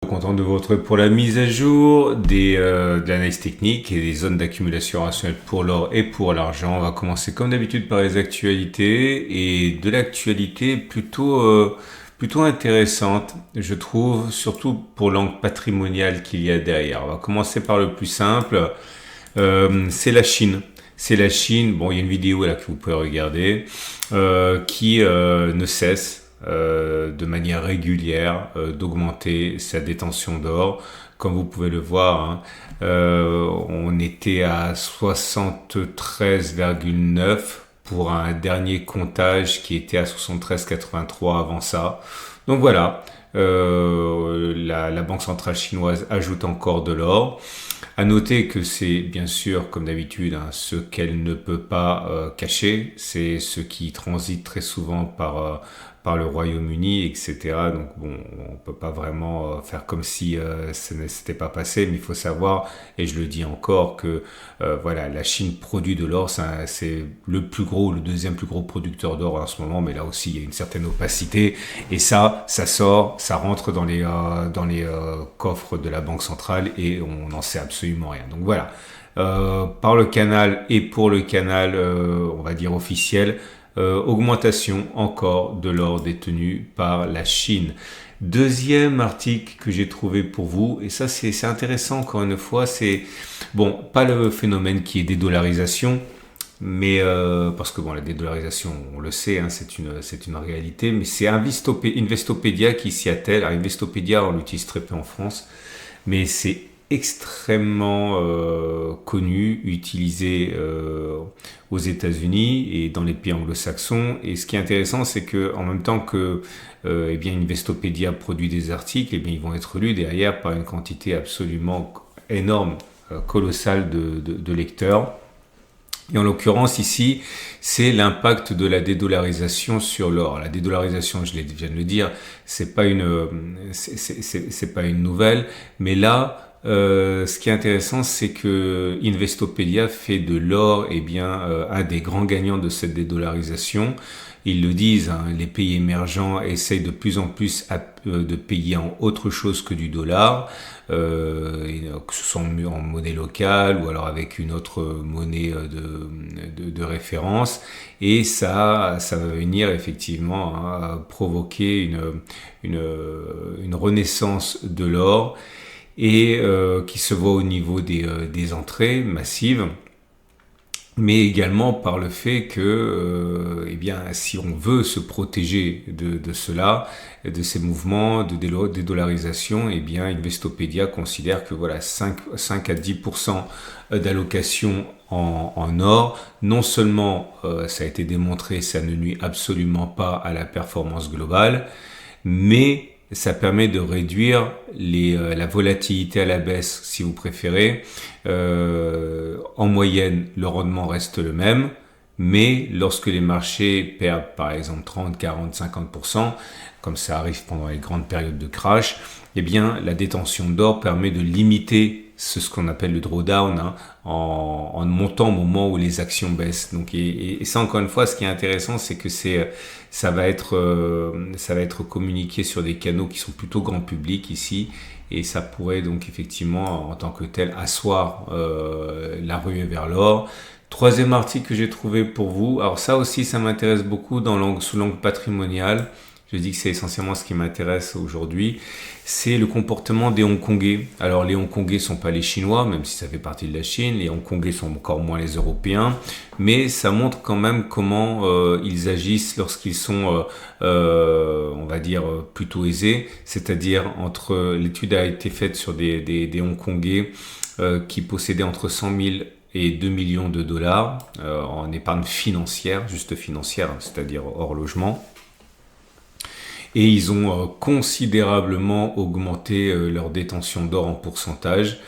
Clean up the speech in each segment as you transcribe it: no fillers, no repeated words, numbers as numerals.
Content de vous retrouver pour la mise à jour de l'analyse technique et des zones d'accumulation rationnelle pour l'or et pour l'argent. On va commencer comme d'habitude par les actualités et de l'actualité plutôt intéressante, je trouve, surtout pour l'angle patrimonial qu'il y a derrière. On va commencer par le plus simple, c'est la Chine. C'est la Chine, bon il y a une vidéo là que vous pouvez regarder, qui ne cesse de manière régulière d'augmenter sa détention d'or. Comme vous pouvez le voir, hein, on était à 73,9 pour un dernier comptage qui était à 73,83 avant ça. Donc voilà, la Banque centrale chinoise ajoute encore de l'or. À noter que c'est bien sûr, comme d'habitude, hein, ce qu'elle ne peut pas cacher, c'est ce qui transite très souvent par le Royaume-Uni, etc. Donc bon, on peut pas vraiment faire comme si ça ne s'était pas passé, mais il faut savoir, et je le dis encore, que voilà, la Chine produit de l'or, c'est le deuxième plus gros producteur d'or en ce moment, mais là aussi il y a une certaine opacité, et ça sort, ça rentre dans les coffres de la Banque centrale, et on n'en sait absolument rien. Donc voilà, par le canal et pour le canal, on va dire officiel, augmentation encore de l'or détenu par la Chine. Deuxième article que j'ai trouvé pour vous, et ça c'est intéressant encore une fois, c'est bon, pas le phénomène qui est dédollarisation, mais parce que bon, la dédollarisation, on le sait, hein, c'est une réalité, mais c'est Investopedia qui s'y attelle. Alors, Investopedia, on l'utilise très peu en France, mais c'est extrêmement connu, utilisé aux États-Unis et dans les pays anglo-saxons. Et ce qui est intéressant, c'est que en même temps que eh bien Investopedia produit des articles, eh bien ils vont être lus derrière par une quantité absolument énorme, colossale de lecteurs. Et en l'occurrence ici, c'est l'impact de la dédollarisation sur l'or. La dédollarisation, je viens de le dire, c'est pas une nouvelle, mais là, ce qui est intéressant, c'est que Investopedia fait de l'or, eh bien, un des grands gagnants de cette dédollarisation. Ils le disent, hein, les pays émergents essayent de plus en plus de payer en autre chose que du dollar, que ce soit en monnaie locale ou alors avec une autre monnaie de référence. Et ça va venir effectivement, hein, provoquer une renaissance de l'or et qui se voit au niveau des entrées massives, mais également par le fait que, eh bien, si on veut se protéger de cela, de ces mouvements de dédollarisation, eh bien, Investopedia considère que voilà, 5 à 10% d'allocation en or, non seulement ça a été démontré, ça ne nuit absolument pas à la performance globale, mais ça permet de réduire la volatilité à la baisse, si vous préférez. En moyenne, le rendement reste le même, mais lorsque les marchés perdent par exemple 30, 40, 50%, comme ça arrive pendant les grandes périodes de crash, eh bien la détention d'or permet de limiter ce qu'on appelle le drawdown, hein, en montant au moment où les actions baissent. Donc et ça, encore une fois, ce qui est intéressant, c'est que ça va être communiqué sur des canaux qui sont plutôt grand public ici, et ça pourrait donc effectivement en tant que tel asseoir la ruée vers l'or. Troisième article que j'ai trouvé pour vous, alors ça aussi ça m'intéresse beaucoup sous l'angle patrimonial. Je dis que c'est essentiellement ce qui m'intéresse aujourd'hui, c'est le comportement des Hongkongais. Alors les Hongkongais sont pas les Chinois, même si ça fait partie de la Chine, les Hongkongais sont encore moins les Européens, mais ça montre quand même comment ils agissent lorsqu'ils sont, on va dire, plutôt aisés, c'est-à-dire l'étude a été faite sur des Hongkongais qui possédaient entre 100 000 et 2 millions de dollars en épargne financière, juste financière, c'est-à-dire hors logement. Et ils ont considérablement augmenté leur détention d'or en pourcentage,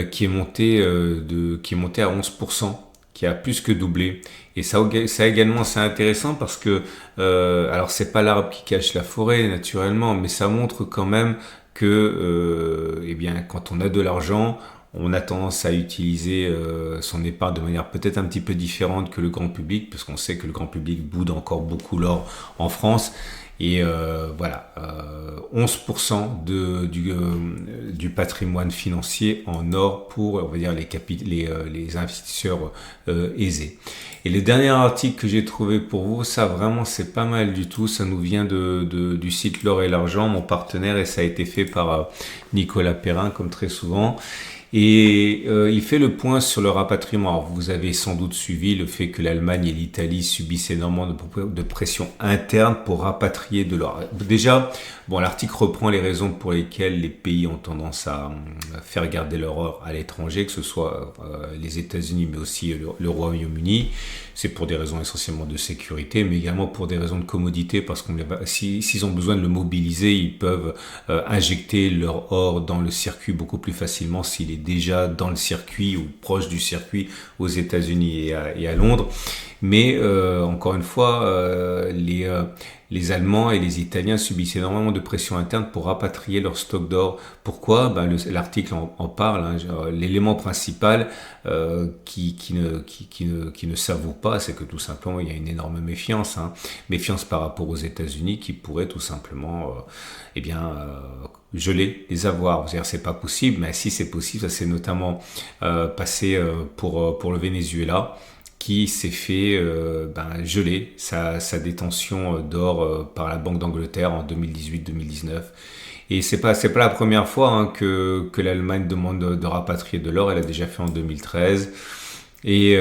qui est monté à 11%, qui a plus que doublé. Et ça également, c'est intéressant parce que, alors c'est pas l'arbre qui cache la forêt naturellement, mais ça montre quand même que, eh bien, quand on a de l'argent, on a tendance à utiliser son épargne de manière peut-être un petit peu différente que le grand public, parce qu'on sait que le grand public boude encore beaucoup l'or en France. Et voilà, 11% du patrimoine financier en or pour, on va dire, les investisseurs aisés. Et le dernier article que j'ai trouvé pour vous, ça vraiment c'est pas mal du tout, ça nous vient du site L'Or et l'Argent, mon partenaire, et ça a été fait par Nicolas Perrin comme très souvent. Et il fait le point sur le rapatriement. Alors, vous avez sans doute suivi le fait que l'Allemagne et l'Italie subissent énormément de pression interne pour rapatrier de l'or. Déjà, bon, l'article reprend les raisons pour lesquelles les pays ont tendance à faire garder leur or à l'étranger, que ce soit les États-Unis, mais aussi le Royaume-Uni. C'est pour des raisons essentiellement de sécurité, mais également pour des raisons de commodité, parce que s'ils ont besoin de le mobiliser, ils peuvent injecter leur or dans le circuit beaucoup plus facilement s'il est déjà dans le circuit ou proche du circuit aux États-Unis et à Londres. Mais encore une fois, les Allemands et les Italiens subissent énormément de pression interne pour rapatrier leur stock d'or. Pourquoi? L'article en parle. L'élément principal qui ne savoure pas, c'est que tout simplement il y a une énorme méfiance, méfiance par rapport aux États-Unis qui pourraient tout simplement, geler les avoirs. C'est-à-dire c'est pas possible, mais si c'est possible, ça s'est notamment passé pour le Venezuela, qui s'est fait geler sa détention d'or par la Banque d'Angleterre en 2018-2019. Et c'est pas la première fois que l'Allemagne demande de rapatrier de l'or. Elle a déjà fait en 2013. Et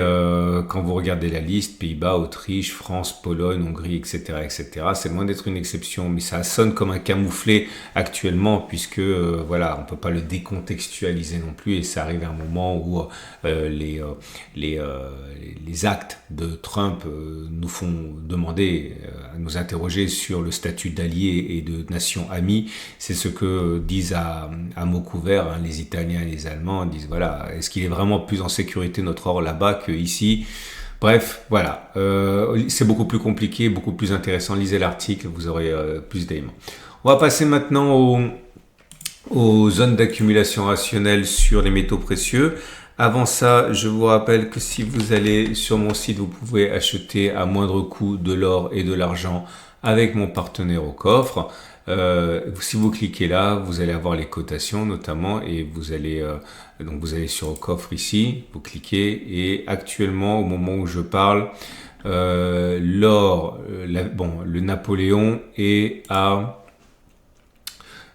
quand vous regardez la liste, Pays-Bas, Autriche, France, Pologne, Hongrie, etc., c'est loin d'être une exception, mais ça sonne comme un camouflet actuellement, puisque voilà, on peut pas le décontextualiser non plus, et ça arrive à un moment où les actes de Trump nous font demander, à nous interroger sur le statut d'allié et de nation amie. C'est ce que disent à mots couverts les Italiens et les Allemands, disent voilà, est-ce qu'il est vraiment plus en sécurité notre or là-bas qu'ici? Bref, voilà, c'est beaucoup plus compliqué, beaucoup plus intéressant. Lisez l'article, vous aurez plus d'éléments. On va passer maintenant aux zones d'accumulation rationnelle sur les métaux précieux. Avant ça, je vous rappelle que si vous allez sur mon site, vous pouvez acheter à moindre coût de l'or et de l'argent avec mon partenaire au coffre. Si vous cliquez là, vous allez avoir les cotations notamment, et vous allez sur au coffre ici, vous cliquez, et actuellement au moment où je parle, l'or, le Napoléon est à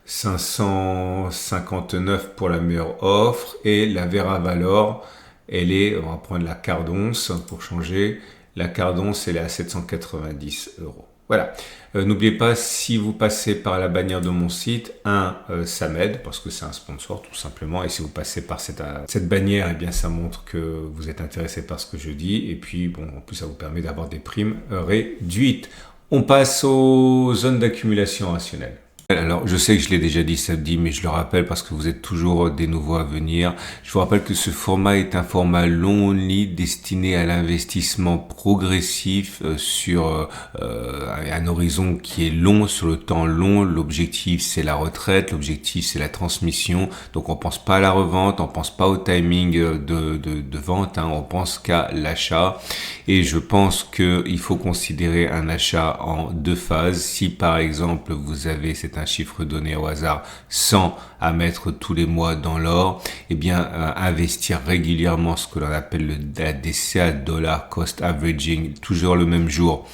559 pour la meilleure offre, et la Vera Valor, on va prendre la quart d'once pour changer, la quart d'once elle est à 790 euros. Voilà. N'oubliez pas, si vous passez par la bannière de mon site, ça m'aide parce que c'est un sponsor tout simplement. Et si vous passez par cette bannière, eh bien ça montre que vous êtes intéressé par ce que je dis. Et puis en plus ça vous permet d'avoir des primes réduites. On passe aux zones d'accumulation rationnelle. Alors, je sais que je l'ai déjà dit samedi, mais je le rappelle parce que vous êtes toujours des nouveaux à venir. Je vous rappelle que ce format est un format long only destiné à l'investissement progressif sur un horizon qui est long, sur le temps long. L'objectif, c'est la retraite. L'objectif, c'est la transmission. Donc, on pense pas à la revente, on pense pas au timing de vente, on pense qu'à l'achat. Et je pense qu'il faut considérer un achat en deux phases. Si, par exemple, vous avez un chiffre donné au hasard 100 à mettre tous les mois dans l'or, eh bien investir régulièrement ce que l'on appelle la DCA, Dollar Cost Averaging, toujours le même jour,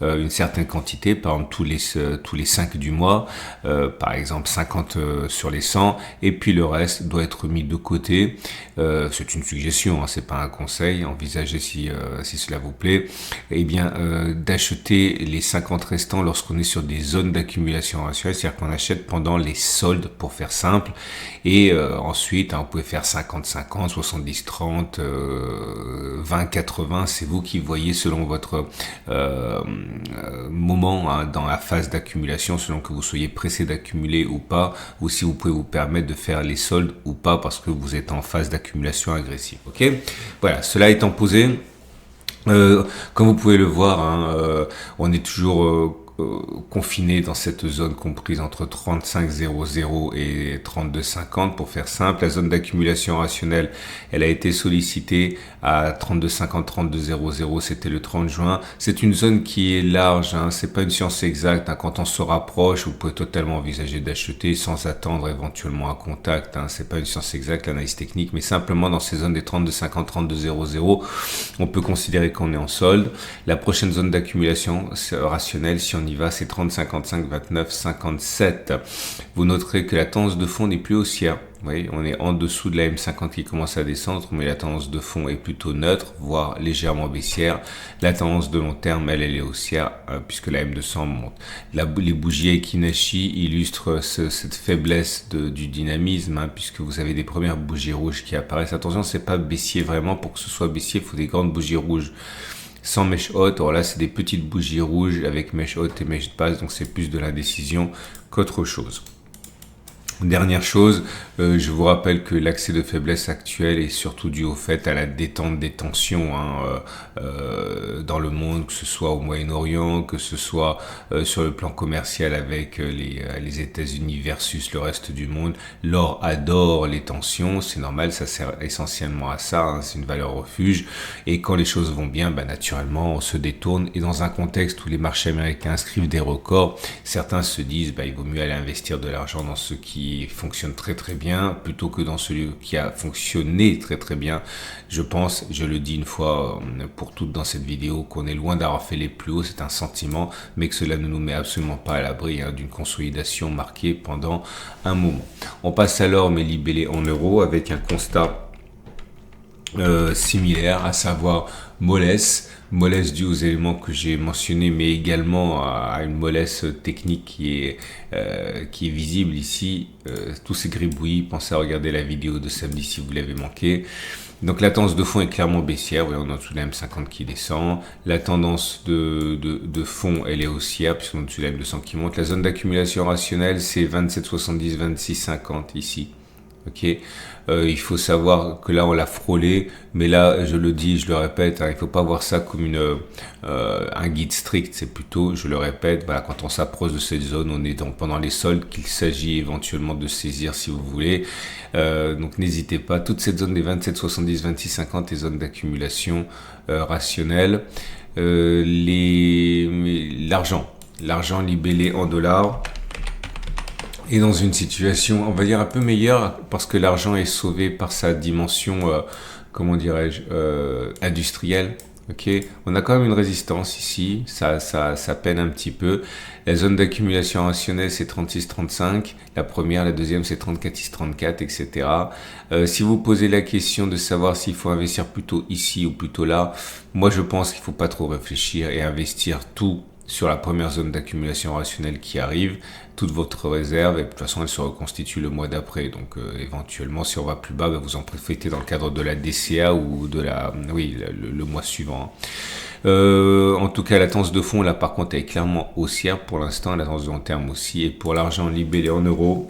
une certaine quantité, par exemple tous les 5 du mois, par exemple 50 sur les 100, et puis le reste doit être mis de côté. C'est une suggestion, c'est pas un conseil, envisagez si cela vous plaît, et bien d'acheter les 50 restants lorsqu'on est sur des zones d'accumulation rationnelle, c'est-à-dire qu'on achète pendant les soldes, pour faire simple, et ensuite vous pouvez faire 50-50, 70-30, 20-80, c'est vous qui voyez selon votre moment dans la phase d'accumulation, selon que vous soyez pressé d'accumuler ou pas, ou si vous pouvez vous permettre de faire les soldes ou pas parce que vous êtes en phase d'accumulation agressive. Ok, voilà, cela étant posé, comme vous pouvez le voir, on est toujours confinés dans cette zone comprise entre 35,00 et 32,50 pour faire simple. La zone d'accumulation rationnelle, elle a été sollicitée à 32,50, 32,00, c'était le 30 juin. C'est une zone qui est large, hein, c'est pas une science exacte, hein. Quand on se rapproche, vous pouvez totalement envisager d'acheter sans attendre éventuellement un contact, hein. C'est pas une science exacte, l'analyse technique, mais simplement dans ces zones des 32,50, 32,00, on peut considérer qu'on est en solde. La prochaine zone d'accumulation rationnelle, si on y va, c'est 30,55, 29, 57. Vous noterez que la tendance de fond n'est plus haussière. Vous voyez, on est en dessous de la M50 qui commence à descendre, mais la tendance de fond est plutôt neutre, voire légèrement baissière. La tendance de long terme, elle est haussière, puisque la M200 monte. Les bougies Ekinashi illustrent cette faiblesse du dynamisme, hein, puisque vous avez des premières bougies rouges qui apparaissent. Attention, c'est pas baissier vraiment. Pour que ce soit baissier, il faut des grandes bougies rouges sans mèche haute. Alors là, c'est des petites bougies rouges avec mèche haute et mèche basse, donc c'est plus de l'indécision qu'autre chose. Dernière chose, je vous rappelle que l'accès de faiblesse actuel est surtout dû au fait à la détente des tensions, hein, dans le monde, que ce soit au Moyen-Orient, que ce soit sur le plan commercial avec les États-Unis versus le reste du monde. L'or adore les tensions, c'est normal, ça sert essentiellement à ça, hein, c'est une valeur refuge. Et quand les choses vont bien, naturellement, on se détourne. Et dans un contexte où les marchés américains inscrivent des records, certains se disent il vaut mieux aller investir de l'argent dans ce qui fonctionne très très bien plutôt que dans celui qui a fonctionné très très bien. Je pense, je le dis une fois pour toutes dans cette vidéo, qu'on est loin d'avoir fait les plus hauts, c'est un sentiment, mais que cela ne nous met absolument pas à l'abri, hein, d'une consolidation marquée pendant un moment. On passe alors mais libellé en euros avec un constat similaire, à savoir mollesse due aux éléments que j'ai mentionnés, mais également à une mollesse technique qui est visible ici. Tous ces gribouillis, pensez à regarder la vidéo de samedi si vous l'avez manqué. Donc la tendance de fond est clairement baissière, vous voyez, on est en dessous de la M50 qui descend. La tendance de fond, elle est haussière, puisqu'on est en dessous de la M200 qui monte. La zone d'accumulation rationnelle, c'est 27,70, 26,50 ici. Ok, il faut savoir que là on l'a frôlé, mais là je le dis, je le répète, hein, il faut pas voir ça comme un guide strict. C'est plutôt, je le répète, voilà, quand on s'approche de cette zone, on est donc pendant les soldes qu'il s'agit éventuellement de saisir si vous voulez. Donc n'hésitez pas, toute cette zone des 27, 70, 26, 50, les zones d'accumulation rationnelle. L'argent libellé en dollars est dans une situation, on va dire, un peu meilleure, parce que l'argent est sauvé par sa dimension, comment dirais-je, industrielle. Ok, on a quand même une résistance ici, ça peine un petit peu. La zone d'accumulation rationnelle, c'est 36-35. La première, la deuxième, c'est 34-34, etc. Si vous posez la question de savoir s'il faut investir plutôt ici ou plutôt là, moi je pense qu'il faut pas trop réfléchir et investir tout sur la première zone d'accumulation rationnelle qui arrive, toute votre réserve, et de toute façon elle se reconstitue le mois d'après. Donc éventuellement, si on va plus bas, vous en profitez dans le cadre de la DCA ou de le mois suivant. En tout cas, la tendance de fond là par contre elle est clairement haussière pour l'instant, la tendance de long terme aussi. Et pour l'argent libellé en euros,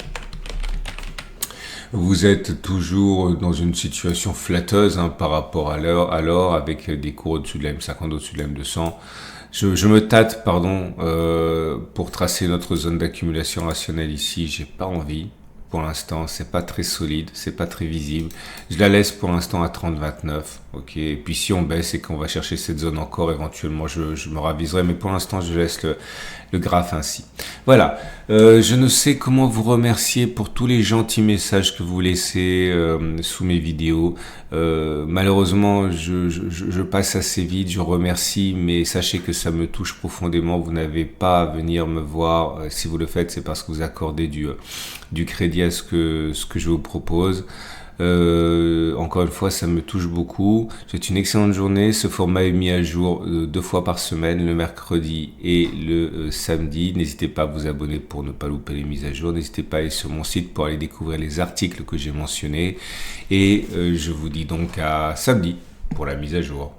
vous êtes toujours dans une situation flatteuse, hein, par rapport à l'or, avec des cours au-dessus de la M50, au-dessus de la M200. Je me tâte, pour tracer notre zone d'accumulation rationnelle ici. J'ai pas envie. Pour l'instant, c'est pas très solide, c'est pas très visible. Je la laisse pour l'instant à 30-29. Ok. Et puis si on baisse et qu'on va chercher cette zone encore, éventuellement, je me raviserai. Mais pour l'instant, je laisse le graphe ainsi. Voilà. Je ne sais comment vous remercier pour tous les gentils messages que vous laissez sous mes vidéos. Malheureusement, je passe assez vite. Je remercie, mais sachez que ça me touche profondément. Vous n'avez pas à venir me voir. Si vous le faites, c'est parce que vous accordez du crédit à ce que je vous propose. Encore une fois, ça me touche beaucoup. Je vous souhaite une excellente journée. Ce format est mis à jour 2 fois par semaine, le mercredi et le samedi. N'hésitez pas à vous abonner pour ne pas louper les mises à jour. N'hésitez pas à aller sur mon site pour aller découvrir les articles que j'ai mentionnés. Et je vous dis donc à samedi pour la mise à jour.